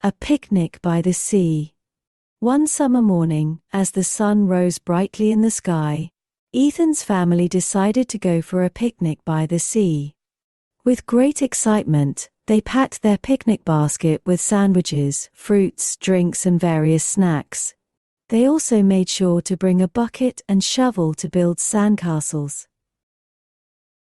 A picnic by the sea. One summer morning, as the sun rose brightly in the sky, Ethan's family decided to go for a picnic by the sea. With great excitement, they packed their picnic basket with sandwiches, fruits, drinks, and various snacks. They also made sure to bring a bucket and shovel to build sandcastles.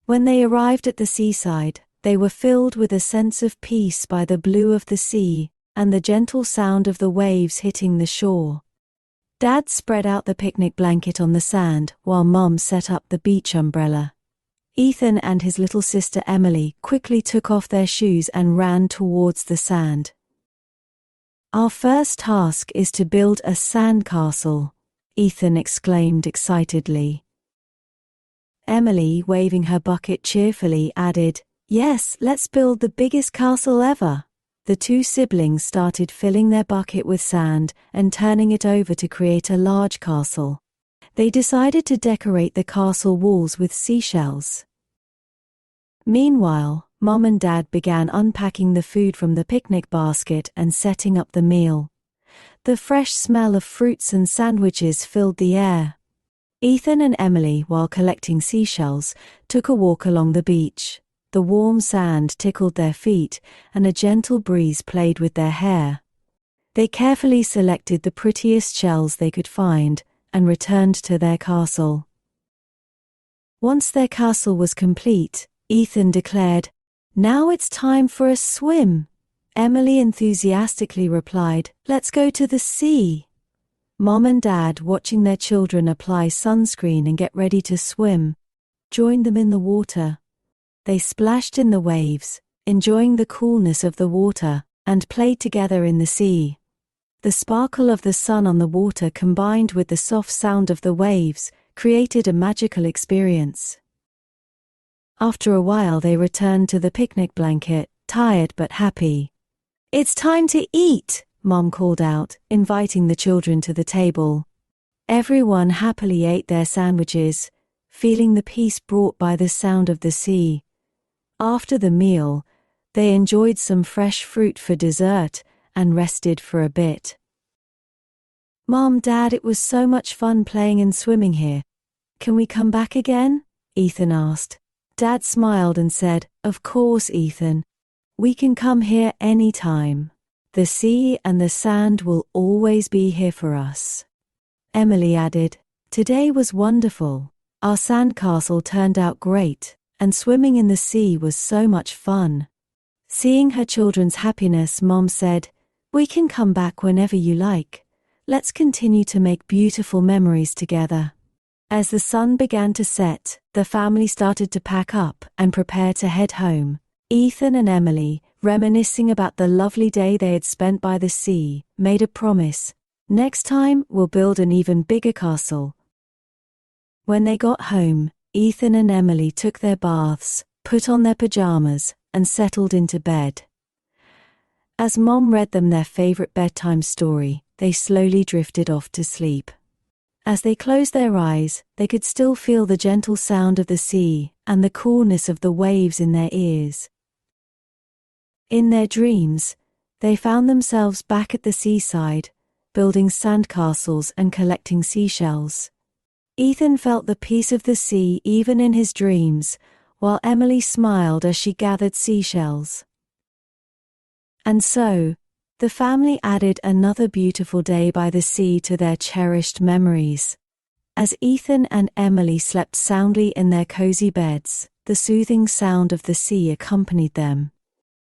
When they arrived at the seaside, they were filled with a sense of peace by the blue of the sea and the gentle sound of the waves hitting the shore. Dad spread out the picnic blanket on the sand while Mom set up the beach umbrella. Ethan and his little sister Emily quickly took off their shoes and ran towards the sand. "Our first task is to build a sandcastle," Ethan exclaimed excitedly. Emily, waving her bucket cheerfully, added, "Yes, let's build the biggest castle ever." The two siblings started filling their bucket with sand and turning it over to create a large castle. They decided to decorate the castle walls with seashells. Meanwhile, Mom and Dad began unpacking the food from the picnic basket and setting up the meal. The fresh smell of fruits and sandwiches filled the air. Ethan and Emily, while collecting seashells, took a walk along the beach. The warm sand tickled their feet, and a gentle breeze played with their hair. They carefully selected the prettiest shells they could find and returned to their castle. Once their castle was complete, Ethan declared, "Now it's time for a swim." Emily enthusiastically replied, "Let's go to the sea." Mom and Dad, watching their children apply sunscreen and get ready to swim, joined them in the water. They splashed in the waves, enjoying the coolness of the water, and played together in the sea. The sparkle of the sun on the water combined with the soft sound of the waves created a magical experience. After a while they returned to the picnic blanket, tired but happy. "It's time to eat," Mom called out, inviting the children to the table. Everyone happily ate their sandwiches, feeling the peace brought by the sound of the sea. After the meal, they enjoyed some fresh fruit for dessert and rested for a bit. "Mom, Dad, it was so much fun playing and swimming here. Can we come back again?" Ethan asked. Dad smiled and said, "Of course, Ethan. We can come here anytime. The sea and the sand will always be here for us." Emily added, "Today was wonderful. Our sandcastle turned out great, and swimming in the sea was so much fun." Seeing her children's happiness, Mom said, "We can come back whenever you like. Let's continue to make beautiful memories together." As the sun began to set, the family started to pack up and prepare to head home. Ethan and Emily, reminiscing about the lovely day they had spent by the sea, made a promise. "Next time, we'll build an even bigger castle." When they got home, Ethan and Emily took their baths, put on their pajamas, and settled into bed. As Mom read them their favorite bedtime story, they slowly drifted off to sleep. As they closed their eyes, they could still feel the gentle sound of the sea and the coolness of the waves in their ears. In their dreams, they found themselves back at the seaside, building sandcastles and collecting seashells. Ethan felt the peace of the sea even in his dreams, while Emily smiled as she gathered seashells. And so, the family added another beautiful day by the sea to their cherished memories. As Ethan and Emily slept soundly in their cozy beds, the soothing sound of the sea accompanied them.